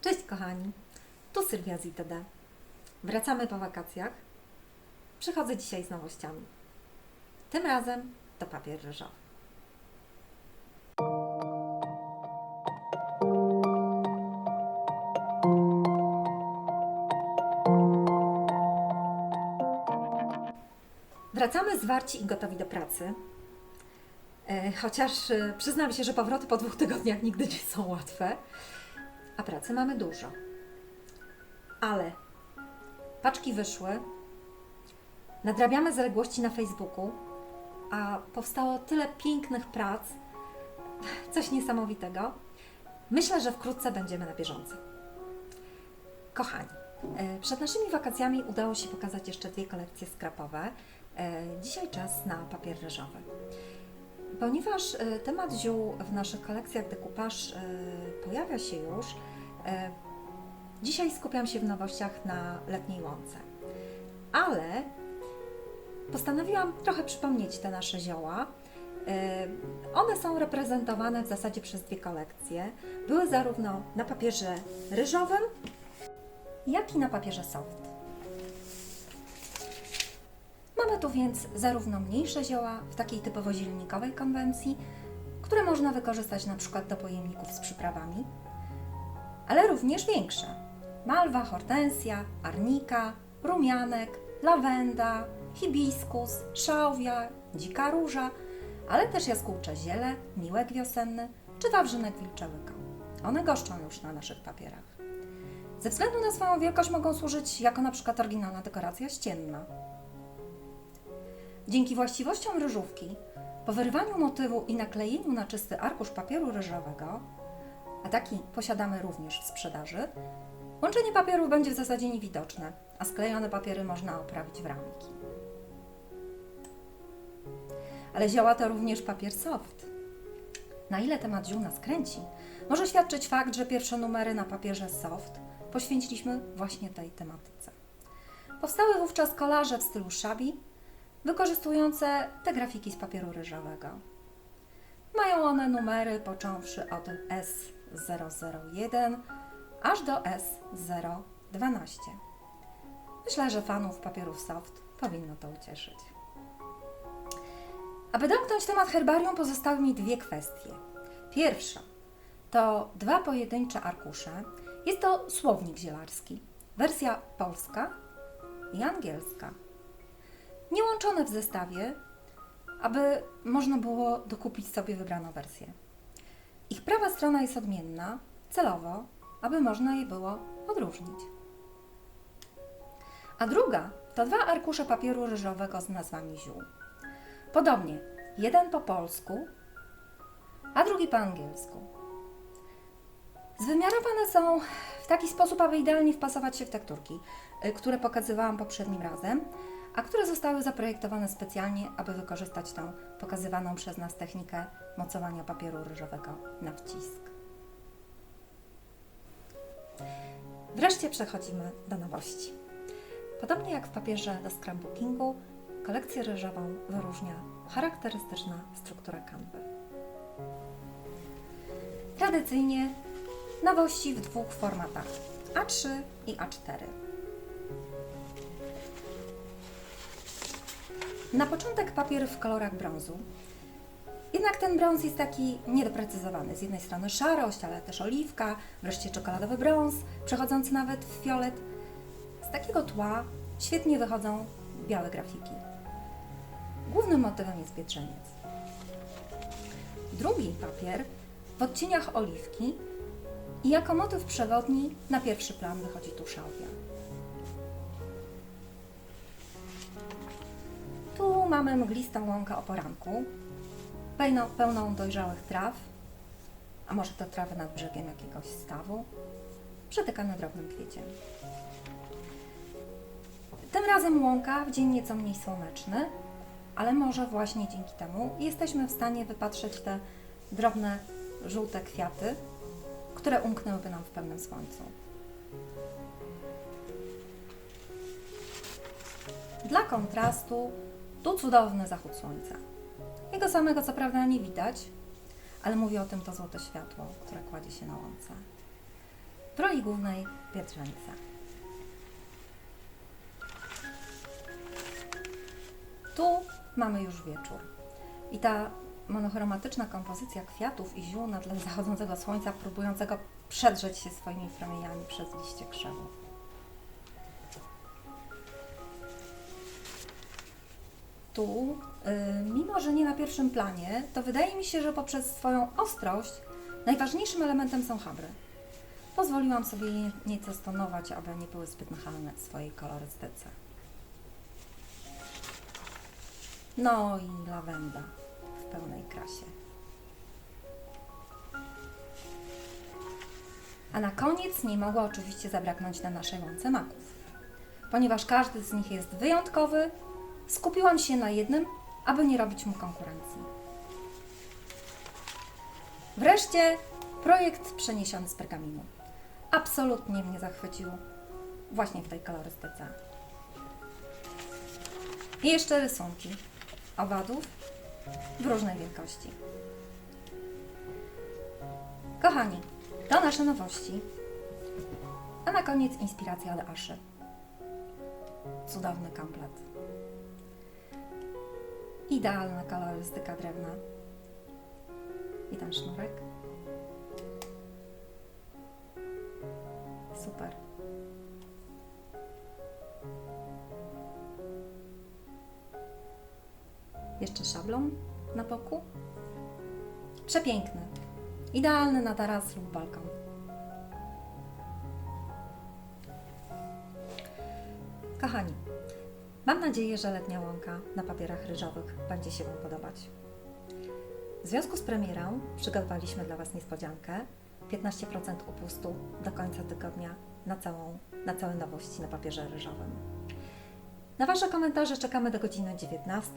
Cześć kochani, tu Sylwia z ITD. Wracamy po wakacjach. Przychodzę dzisiaj z nowościami. Tym razem to papier ryżowy. Wracamy zwarci i gotowi do pracy. Chociaż przyznam się, że powroty po 2 tygodniach nigdy nie są łatwe, a pracy mamy dużo. Ale paczki wyszły, nadrabiamy zaległości na Facebooku, a powstało tyle pięknych prac, coś niesamowitego. Myślę, że wkrótce będziemy na bieżąco. Kochani, przed naszymi wakacjami udało się pokazać jeszcze 2 kolekcje skrapowe. Dzisiaj czas na papier ryżowy. Ponieważ temat ziół w naszych kolekcjach Decoupage pojawia się już, dzisiaj skupiam się w nowościach na letniej łące. Ale postanowiłam trochę przypomnieć te nasze zioła. One są reprezentowane w zasadzie przez 2 kolekcje. Były zarówno na papierze ryżowym, jak i na papierze soft. Mamy tu więc zarówno mniejsze zioła w takiej typowo zielnikowej konwencji, które można wykorzystać na przykład do pojemników z przyprawami, ale również większe. Malwa, hortensja, arnika, rumianek, lawenda, hibiskus, szałwia, dzika róża, ale też jaskółcze ziele, miłek wiosenny czy wawrzynek wilczełyka. One goszczą już na naszych papierach. Ze względu na swoją wielkość mogą służyć jako na przykład oryginalna dekoracja ścienna. Dzięki właściwościom ryżówki, po wyrwaniu motywu i naklejeniu na czysty arkusz papieru ryżowego, a taki posiadamy również w sprzedaży, łączenie papierów będzie w zasadzie niewidoczne, a sklejone papiery można oprawić w ramki. Ale zioła to również papier soft. Na ile temat ziół nas kręci, może świadczyć fakt, że pierwsze numery na papierze soft poświęciliśmy właśnie tej tematyce. Powstały wówczas kolaże w stylu shabby, wykorzystujące te grafiki z papieru ryżowego. Mają one numery począwszy od S001 aż do S012. Myślę, że fanów papierów soft powinno to ucieszyć. Aby domknąć temat herbarium, pozostały mi 2 kwestie. Pierwsza to 2 pojedyncze arkusze. Jest to słownik zielarski, wersja polska i angielska. Nie łączone w zestawie, aby można było dokupić sobie wybraną wersję. Ich prawa strona jest odmienna, celowo, aby można je było odróżnić. A druga to 2 arkusze papieru ryżowego z nazwami ziół. Podobnie, jeden po polsku, a drugi po angielsku. Zwymiarowane są w taki sposób, aby idealnie wpasować się w tekturki, które pokazywałam poprzednim razem, a które zostały zaprojektowane specjalnie, aby wykorzystać tą pokazywaną przez nas technikę mocowania papieru ryżowego na wcisk. Wreszcie przechodzimy do nowości. Podobnie jak w papierze do scrapbookingu, kolekcję ryżową wyróżnia charakterystyczna struktura kanwy. Tradycyjnie nowości w 2 formatach A3 i A4. Na początek papier w kolorach brązu. Jednak ten brąz jest taki niedoprecyzowany. Z jednej strony szarość, ale też oliwka, wreszcie czekoladowy brąz, przechodzący nawet w fiolet. Z takiego tła świetnie wychodzą białe grafiki. Głównym motywem jest biedrzeniec. Drugi papier w odcieniach oliwki i jako motyw przewodni na pierwszy plan wychodzi tu szałwia. Tu mamy mglistą łąkę o poranku, pełną dojrzałych traw, a może to trawy nad brzegiem jakiegoś stawu, przetykane drobnym kwieciem. Tym razem łąka w dzień nieco mniej słoneczny, ale może właśnie dzięki temu jesteśmy w stanie wypatrzeć te drobne, żółte kwiaty, które umknęłyby nam w pełnym słońcu. Dla kontrastu tu cudowny zachód słońca. Jego samego co prawda nie widać, ale mówi o tym to złote światło, które kładzie się na łące. w roli głównej Pietrzęca. Tu mamy już wieczór i ta monochromatyczna kompozycja kwiatów i ziół na tle zachodzącego słońca, próbującego przedrzeć się swoimi promieniami przez liście krzewu. Tu, mimo że nie na pierwszym planie, to wydaje mi się, że poprzez swoją ostrość najważniejszym elementem są habry. Pozwoliłam sobie je nieco stonować, aby nie były zbyt nachalne w swojej kolorystyce. No i lawenda w pełnej krasie. A na koniec nie mogło oczywiście zabraknąć na naszej łące maków. Ponieważ każdy z nich jest wyjątkowy, skupiłam się na jednym, aby nie robić mu konkurencji. Wreszcie projekt przeniesiony z pergaminu. Absolutnie mnie zachwycił właśnie w tej kolorystyce. I jeszcze rysunki owadów w różnej wielkości. Kochani, to nasze nowości. A na koniec inspiracja od Aszy. Cudowny komplet. Idealna kolorystyka drewna. I ten sznurek. Super. Jeszcze szablon na boku. Przepiękny. Idealny na taras lub balkon. Kochani, mam nadzieję, że letnia łąka na papierach ryżowych będzie się Wam podobać. W związku z premierą przygotowaliśmy dla Was niespodziankę. 15% upustu do końca tygodnia na całe nowości na papierze ryżowym. Na Wasze komentarze czekamy do godziny 19.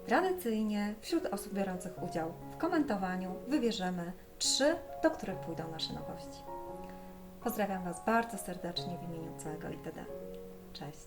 Tradycyjnie wśród osób biorących udział w komentowaniu wybierzemy 3, do których pójdą nasze nowości. Pozdrawiam Was bardzo serdecznie w imieniu całego ITD. Cześć!